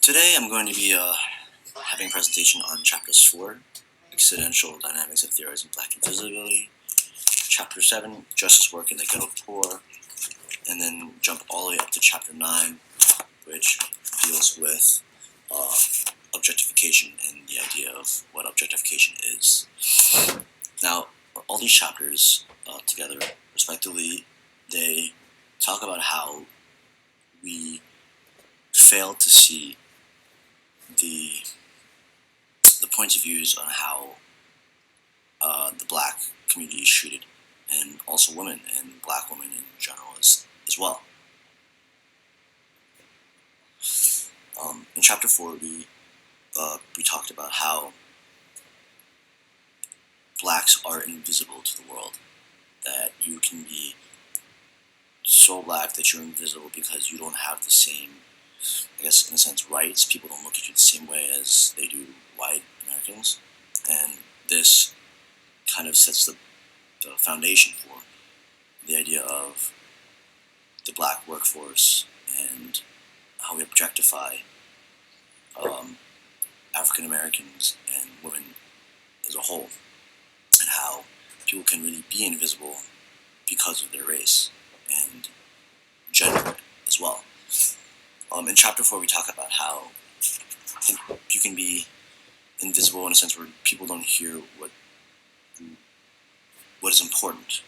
Today I'm going to be having a presentation on Chapters 4, Accidental Dynamics of Theorizing Black Invisibility, Chapter 7, Justice Work in the Ghetto Poor, and then jump all the way up to Chapter 9, which deals with objectification and the idea of what objectification is. Now, all these chapters together, respectively, they talk about how we fail to see the points of views on how the black community is treated, and also women and black women in general as well. In chapter 4, we talked about how blacks are invisible to the world, that you can be so black that you're invisible because you don't have the same, I guess in a sense, rights. People don't look at you the same way as they do white Americans, and this kind of sets the foundation for the idea of the black workforce and how we objectify African Americans and women as a whole, and how people can really be invisible because of their race and gender as well. In chapter 4, we talk about how you can be invisible in a sense where people don't hear what is important.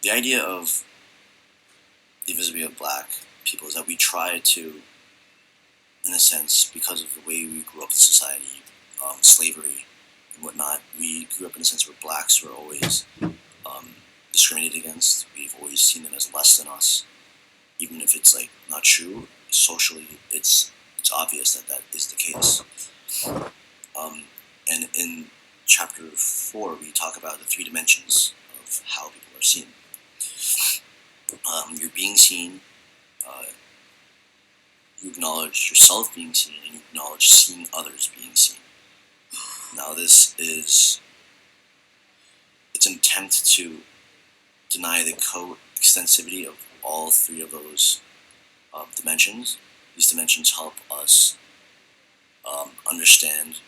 The idea of the invisibility of black people is that we try to, in a sense, because of the way we grew up in society, slavery and whatnot, we grew up in a sense where blacks were always discriminated against. We've always seen them as less than us, even if it's like not true. Socially, it's obvious that is the case. And in chapter 4, we talk about the 3 dimensions of how people are seen. You're being seen, you acknowledge yourself being seen, and you acknowledge seeing others being seen. Now this is, it's an attempt to deny the co-extensivity of all 3 of those dimensions. These dimensions help us understand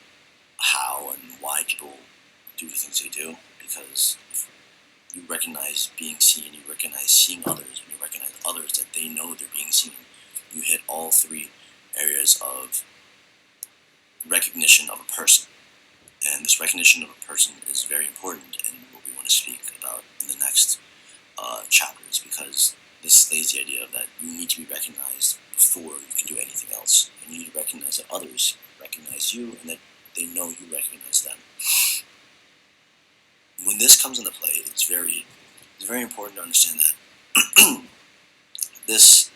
how and why people do the things they do, because if you recognize being seen, you recognize seeing others, and you recognize others that they know they're being seen, you hit all 3 areas of recognition of a person. And this recognition of a person is very important in what we want to speak about in the next chapters, because this lays the idea of that you need to be recognized before you can do anything else. And you need to recognize that others recognize you and that they know you recognize them. When this comes into play, it's very important to understand that this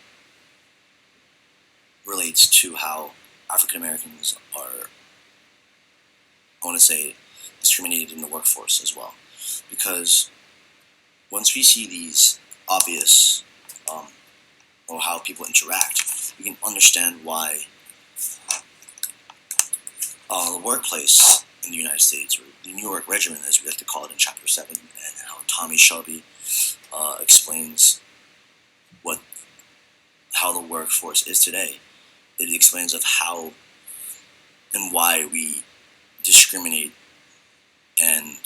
relates to how African Americans are, I want to say, discriminated in the workforce as well. Because once we see these obvious, or how people interact, we can understand why the workplace in the United States, or the New York Regimen, as we like to call it in Chapter 7, and how Tommy Shelby explains how the workforce is today. It explains of how and why we discriminate and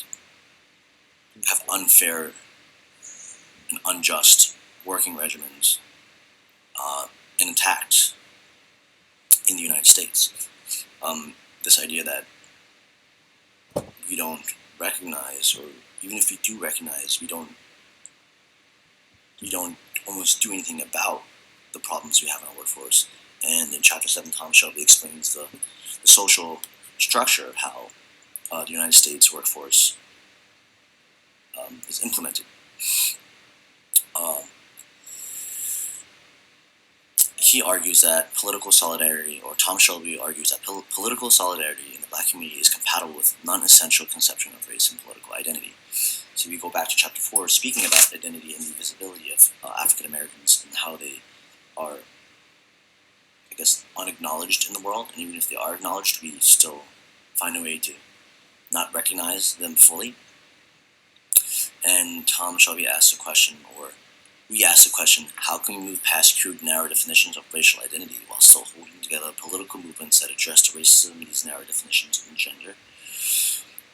have unfair and unjust working regimens and intact in the United States. This idea that we don't recognize, or even if we do recognize, we don't almost do anything about the problems we have in our workforce. And in Chapter 7, Tom Shelby explains the social structure of how the United States workforce is implemented. He argues that political solidarity, or Tom Shelby argues that political solidarity in the black community is compatible with non-essential conception of race and political identity. So we go back to Chapter 4, speaking about identity and the visibility of African Americans and how they are, I guess, unacknowledged in the world, and even if they are acknowledged, we still find a way to not recognize them fully. And Tom Shelby asks a question, or we ask the question, how can we move past crude narrow definitions of racial identity while still holding together political movements that address the racism of these narrow definitions of gender?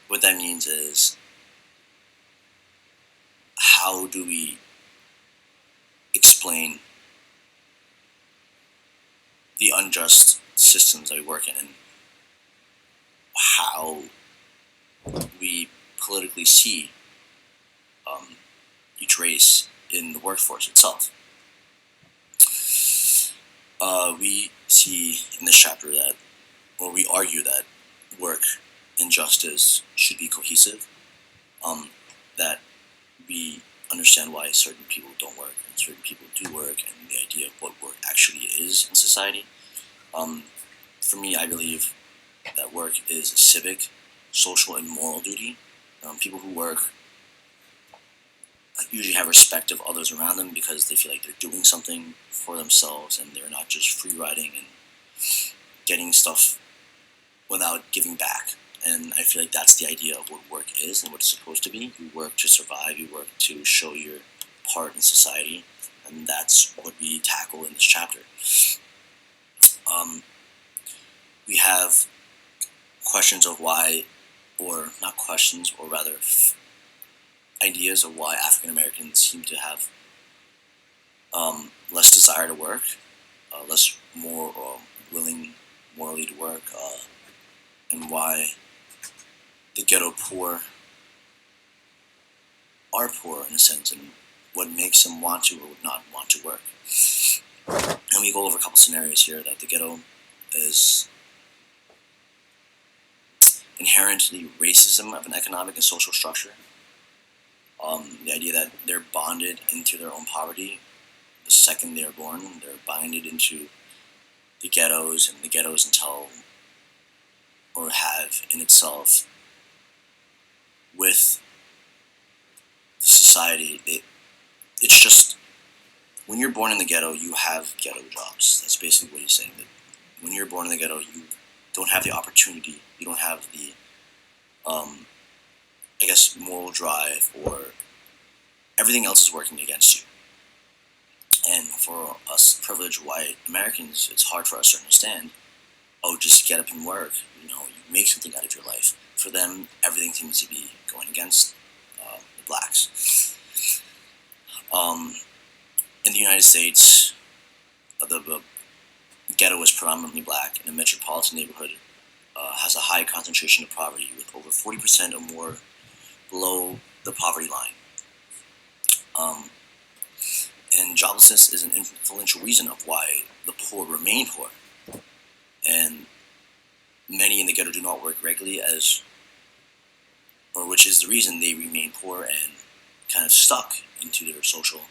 What that means is, how do we explain the unjust systems that we work in, and how we politically see each race in the workforce itself? We see in this chapter that, or we argue that, work and justice should be cohesive, that we understand why certain people don't work and certain people do work, and the idea of what work actually is in society. For me, I believe that work is a civic, social, and moral duty. People who work usually have respect of others around them because they feel like they're doing something for themselves and they're not just free riding and getting stuff without giving back. And I feel like that's the idea of what work is and what it's supposed to be. You work to survive, you work to show your part in society, and that's what we tackle in this chapter. We have questions of why, or not questions, or rather ideas of why African Americans seem to have less desire to work, less more willing morally to work, and why the ghetto poor are poor in a sense, and what makes them want to or not want to work. And we go over a couple scenarios here that the ghetto is inherently racism of an economic and social structure. The idea that they're bonded into their own poverty the second they're born. They're binded into the ghettos, and the ghettos until, or have in itself, with society, it's just, when you're born in the ghetto, you have ghetto jobs. That's basically what he's saying. That when you're born in the ghetto, you don't have the opportunity, you don't have the, I guess, moral drive, or everything else is working against you. And for us privileged white Americans, it's hard for us to understand, oh, just get up and work, you make something out of your life. For them, everything seems to be going against the blacks. In the United States, the ghetto is predominantly black, and a metropolitan neighborhood has a high concentration of poverty, with over 40% or more below the poverty line. And joblessness is an influential reason of why the poor remain poor. And many in the ghetto do not work regularly, which is the reason they remain poor and kind of stuck into their social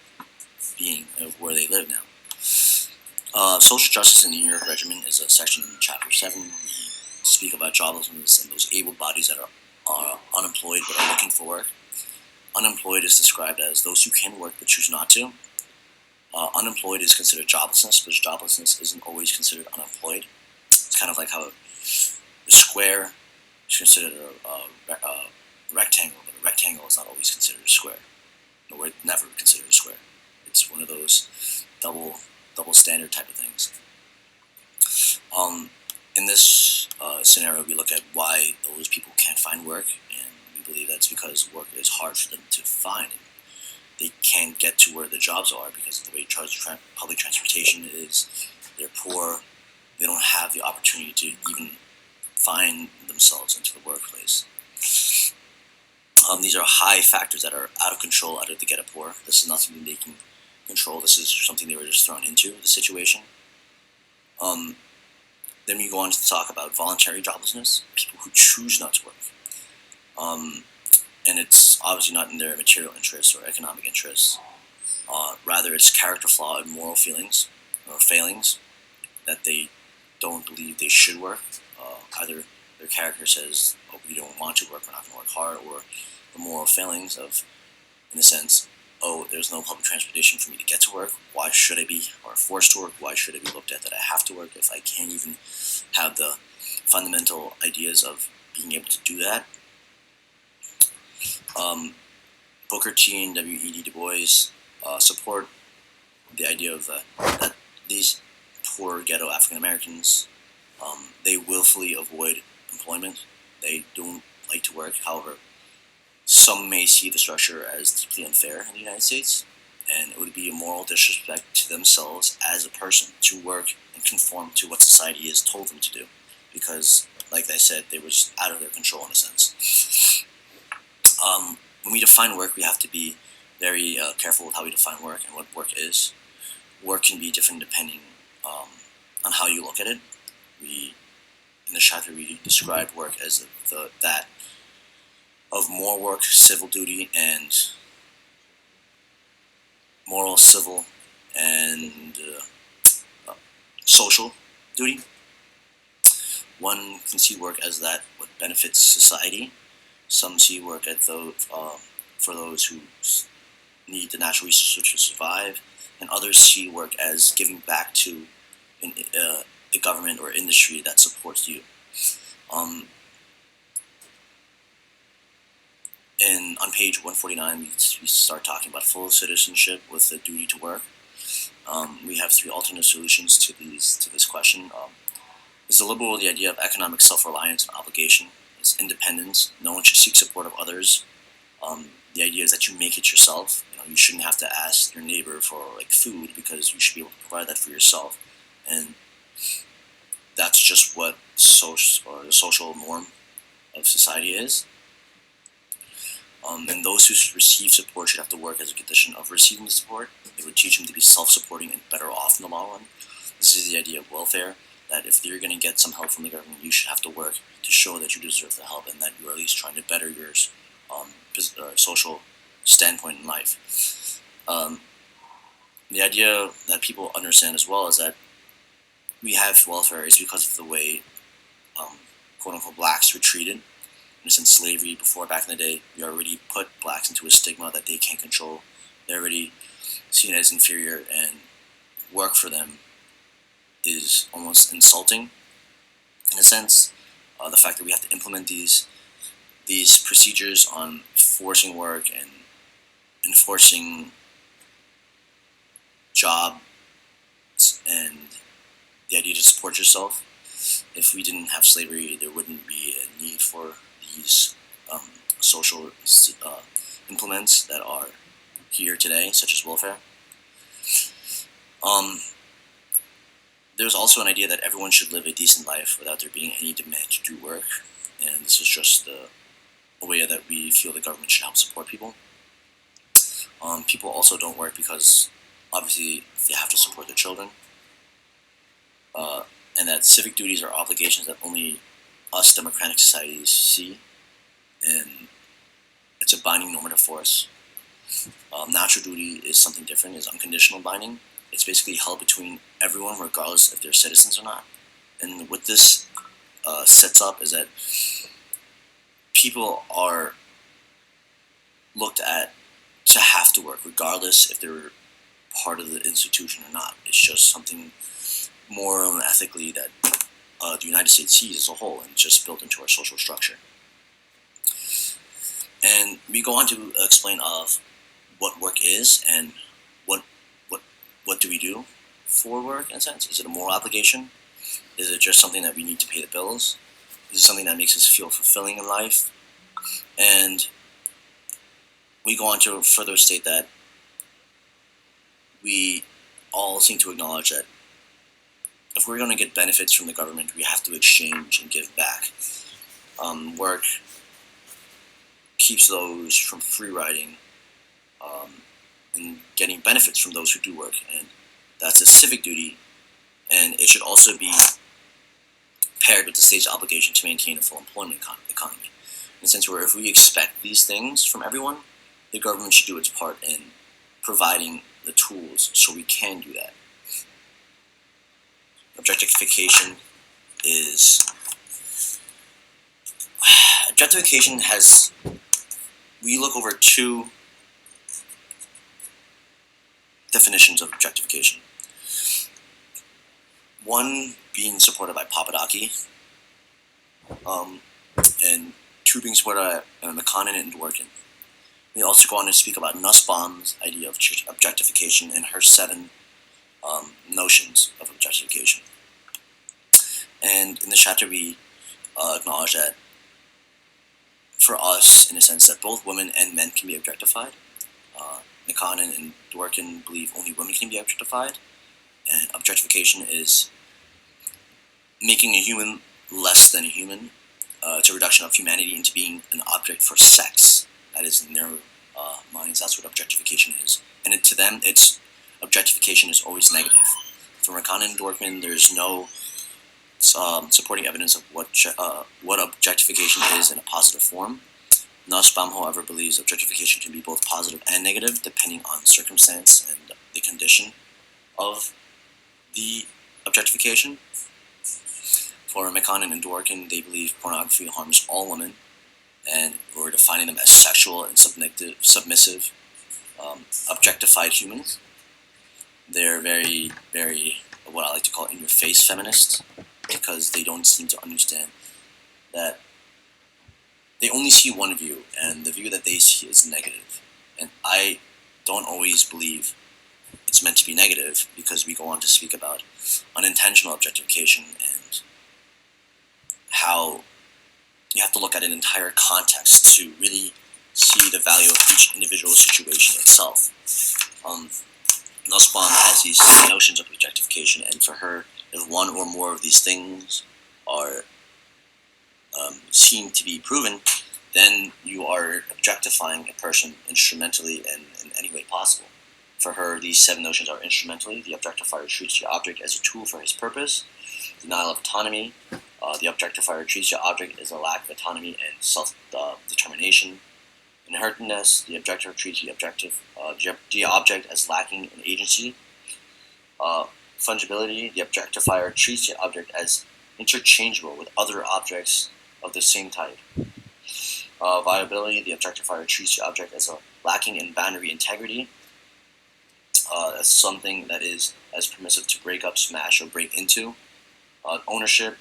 being of where they live now. Social justice in the New York Regimen is a section in Chapter 7. We speak about joblessness and those able bodies that are unemployed but are looking for work. Unemployed is described as those who can work but choose not to. Unemployed is considered joblessness, but joblessness isn't always considered unemployed. It's kind of like how a square is considered a rectangle, but a rectangle is not always considered a square. Or never considered a square. It's one of those double standard type of things. In this scenario, we look at why those people can't find work, and we believe that's because work is hard for them to find. They can't get to where the jobs are because of the way public transportation is. They're poor. They don't have the opportunity to even find themselves into the workplace. These are high factors that are out of control, out of the ghetto poor. This is not something they can control. This is something they were just thrown into, the situation. Then we go on to talk about voluntary joblessness, people who choose not to work. And it's obviously not in their material interests or economic interests. Rather, it's character flaw and moral feelings or failings that they don't believe they should work. Either their character says, oh, we don't want to work, we're not going to work hard, or the moral failings of, in a sense, oh, there's no public transportation for me to get to work, why should I be, or forced to work, why should I be looked at that I have to work if I can't even have the fundamental ideas of being able to do that. Booker T and W.E.B. Du Bois support the idea of that these poor ghetto African Americans, they willfully avoid employment. They don't like to work. However, some may see the structure as deeply unfair in the United States, and it would be a moral disrespect to themselves as a person to work and conform to what society has told them to do, because, like I said, they was out of their control in a sense. When we define work, we have to be very careful with how we define work and what work is. Work can be different depending on how you look at it. We in the chapter we describe work as that of moral work, civil duty, and moral, civil, and social duty. One can see work as that what benefits society. Some see work as for those who need the natural resources to survive, and others see work as giving back to the government or industry that supports you. Um, and on page 149, we start talking about full citizenship with the duty to work. We have three alternate solutions to this question. Is the liberal the idea of economic self-reliance and obligation? It's independence. No one should seek support of others. The idea is that you make it yourself. You shouldn't have to ask your neighbor for food because you should be able to provide that for yourself. And that's just what the social norm of society is. And those who receive support should have to work as a condition of receiving the support. It would teach them to be self-supporting and better off in the long run. This is the idea of welfare, that if you're going to get some help from the government, you should have to work to show that you deserve the help and that you're at least trying to better your social standpoint in life. The idea that people understand as well is that we have welfare is because of the way quote-unquote blacks were treated. Since slavery before, back in the day, we already put blacks into a stigma that they can't control. They're already seen as inferior, and work for them is almost insulting in a sense. The fact that we have to implement these procedures on forcing work and enforcing jobs and the idea to support yourself. If we didn't have slavery, there wouldn't be a need for these social implements that are here today, such as welfare. There's also an idea that everyone should live a decent life without there being any demand to do work, and this is just a way that we feel the government should help support people. People also don't work because obviously they have to support their children, and that civic duties are obligations that only us democratic societies see, and it's a binding normative force. Natural duty is something different, is unconditional binding. It's basically held between everyone regardless if they're citizens or not. And what this sets up is that people are looked at to have to work regardless if they're part of the institution or not. It's just something moral and ethically that the United States sees as a whole and just built into our social structure. And we go on to explain of what work is and what do we do for work in a sense. Is it a moral obligation? Is it just something that we need to pay the bills? Is it something that makes us feel fulfilling in life? And we go on to further state that we all seem to acknowledge that if we're going to get benefits from the government, we have to exchange and give back. Work keeps those from free riding and getting benefits from those who do work, and that's a civic duty, and it should also be paired with the state's obligation to maintain a full employment economy. In a sense where if we expect these things from everyone, the government should do its part in providing the tools so we can do that. Objectification has, we look over two definitions of objectification. One being supported by Papadaki, and two being supported by McConnell and Dworkin. We also go on to speak about Nussbaum's idea of objectification and her 7 notions of objectification. And in the chapter, we acknowledge that for us, in a sense, that both women and men can be objectified. Nikanen and Dworkin believe only women can be objectified, and objectification is making a human less than a human. It's a reduction of humanity into being an object for sex. That is, in their minds, that's what objectification is. And to them, it's objectification is always negative. For Nikanen and Dworkin, there's no supporting evidence of what objectification is in a positive form. Nussbaum, however, believes objectification can be both positive and negative, depending on circumstance and the condition of the objectification. For Nikanen and Dworkin, they believe pornography harms all women, and we're defining them as sexual and submissive, objectified humans. They're very, very, what I like to call in-your-face feminists, because they don't seem to understand that they only see one view, and the view that they see is negative. And I don't always believe it's meant to be negative, because we go on to speak about unintentional objectification and how you have to look at an entire context to really see the value of each individual situation itself. Nussbaum has these notions of objectification, and for her, if one or more of these things are seen to be proven, then you are objectifying a person instrumentally and in any way possible. For her, these 7 notions are instrumentally. The objectifier treats the object as a tool for his purpose. Denial of autonomy. The objectifier treats the object as a lack of autonomy and self-determination. Inherentness. The objector treats the object as lacking in agency. Fungibility. The objectifier treats the object as interchangeable with other objects of the same type. Viability, the objectifier treats the object as lacking in boundary integrity, as something that is as permissive to break up, smash, or break into. Ownership,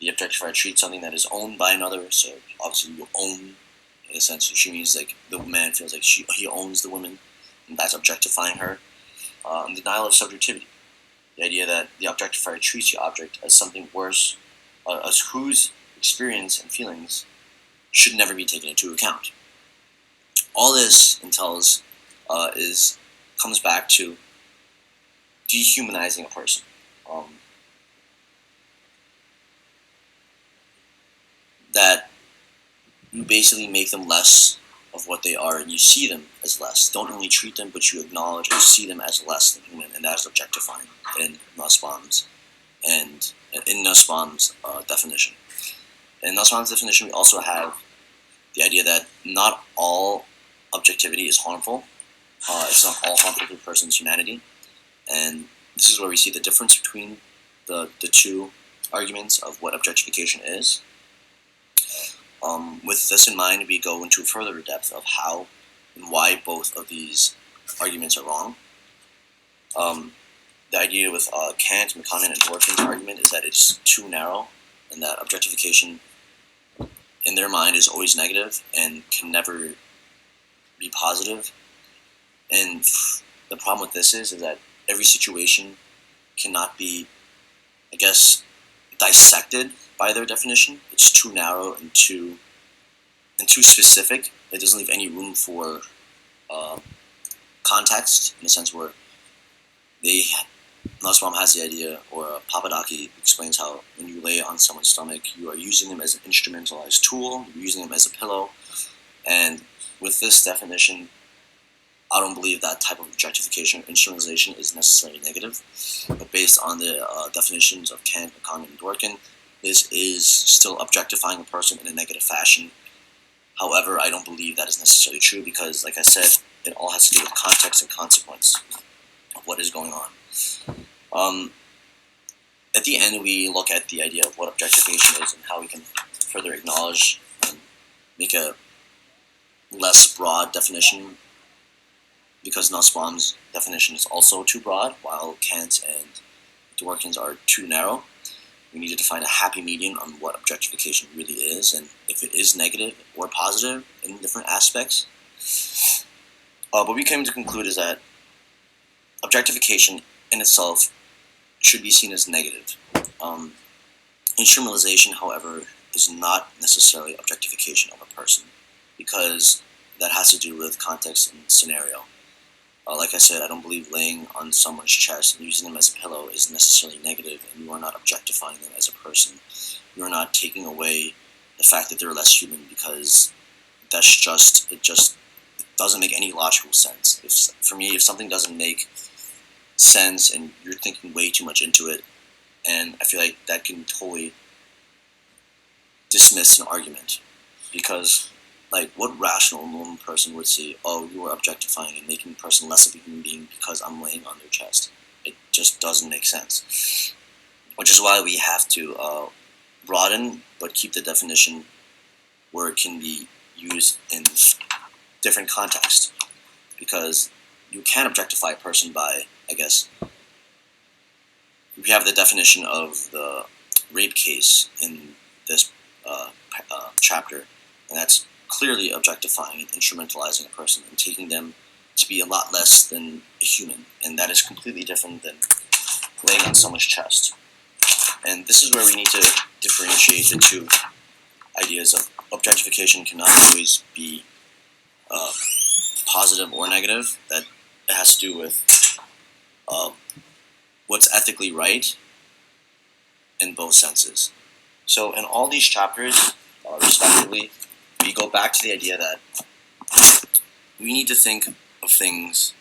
the objectifier treats something that is owned by another, so obviously you own, in a sense, she means like the man feels like he owns the woman, and that's objectifying her. And denial of subjectivity, the idea that the objectifier treats the object as something worse, as whose experience and feelings should never be taken into account. All this entails comes back to dehumanizing a person. That you basically make them less of what they are, and you see them as less. Don't only treat them, but you acknowledge and see them as less than human, and that is objectifying in Nussbaum's definition. In Nussbaum's definition, we also have the idea that not all objectivity is harmful. It's not all harmful to a person's humanity. And this is where we see the difference between the two arguments of what objectification is. With this in mind, we go into further depth of how and why both of these arguments are wrong. The idea with Kant, Nikanen, and Dworkin's argument is that it's too narrow, and that objectification in their mind is always negative and can never be positive. And the problem with this is that every situation cannot be, I guess, dissected by their definition. It's too narrow and too specific. It doesn't leave any room for context, in a sense where Nussbaum has the idea, or Papadaki explains how when you lay on someone's stomach, you are using them as an instrumentalized tool, you're using them as a pillow. And with this definition, I don't believe that type of objectification or instrumentalization is necessarily negative. But based on the definitions of Kant, Nikanen, and Dworkin, this is still objectifying a person in a negative fashion. However, I don't believe that is necessarily true, because, like I said, it all has to do with context and consequence of what is going on. At the end, we look at the idea of what objectification is and how we can further acknowledge and make a less broad definition, because Nussbaum's definition is also too broad, while Kant and Dworkin's are too narrow. We needed to find a happy medium on what objectification really is, and if it is negative or positive in different aspects. What we came to conclude is that objectification in itself should be seen as negative. Instrumentalization, however, is not necessarily objectification of a person, because that has to do with context and scenario. Like I said, I don't believe laying on someone's chest and using them as a pillow is necessarily negative, and you are not objectifying them as a person. You are not taking away the fact that they're less human, because it doesn't make any logical sense. For me, if something doesn't make sense and you're thinking way too much into it, and I feel like that can totally dismiss an argument, because like, what rational normal person would say, oh, you are objectifying and making the person less of a human being because I'm laying on their chest? It just doesn't make sense. Which is why we have to broaden but keep the definition where it can be used in different contexts, because you can objectify a person by, I guess, we have the definition of the rape case in this chapter, and that's clearly objectifying and instrumentalizing a person and taking them to be a lot less than a human, and that is completely different than laying on someone's chest. And this is where we need to differentiate the two ideas of objectification. Cannot always be positive or negative. That it has to do with what's ethically right in both senses. So in all these chapters, respectively, we go back to the idea that we need to think of things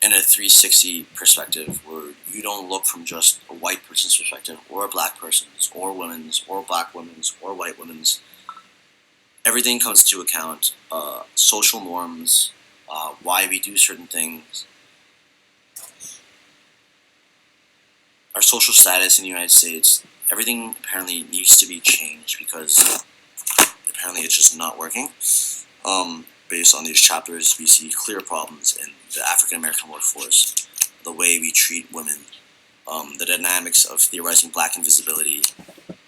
in a 360 perspective, where you don't look from just a white person's perspective, or a black person's, or women's, or black women's, or white women's. Everything comes to account, social norms, why we do certain things, our social status in the United States. Everything apparently needs to be changed, because apparently it's just not working. Based on these chapters, we see clear problems in the African American workforce, the way we treat women, the dynamics of theorizing black invisibility,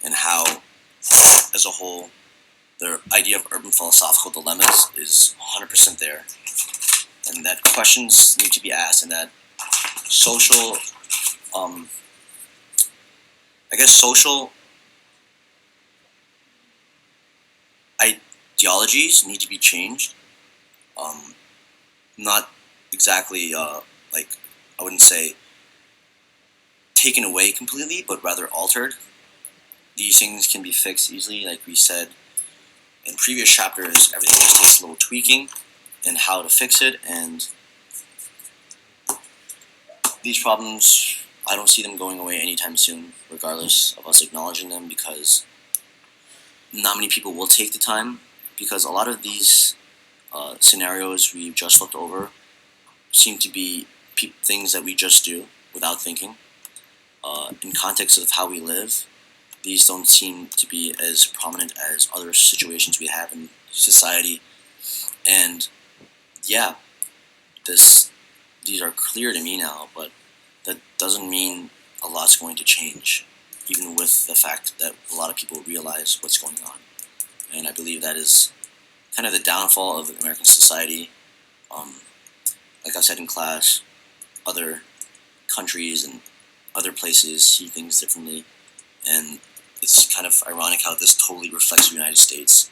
and how, as a whole, the idea of urban philosophical dilemmas is 100% there, and that questions need to be asked, and that social, social ideologies need to be changed. Not exactly, I wouldn't say taken away completely, but rather altered. These things can be fixed easily, like we said in previous chapters. Everything just takes a little tweaking and how to fix it, and these problems, I don't see them going away anytime soon, regardless of us acknowledging them, because not many people will take the time, because a lot of these scenarios we've just looked over seem to be things that we just do without thinking. In context of how we live, these don't seem to be as prominent as other situations we have in society. And yeah, these are clear to me now, but that doesn't mean a lot's going to change, even with the fact that a lot of people realize what's going on. And I believe that is kind of the downfall of American society. Like I said in class, other countries and other places see things differently, and it's kind of ironic how this totally reflects the United States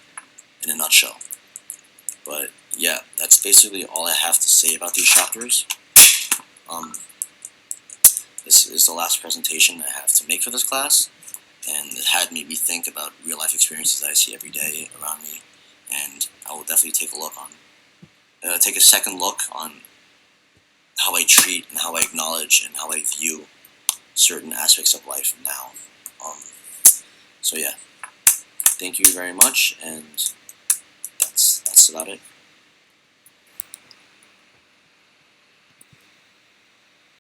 in a nutshell. But yeah, that's basically all I have to say about these chapters. This is the last presentation I have to make for this class, and it had made me think about real life experiences that I see every day around me, and I will definitely take a second look on how I treat and how I acknowledge and how I view certain aspects of life now. So yeah, thank you very much, and that's about it.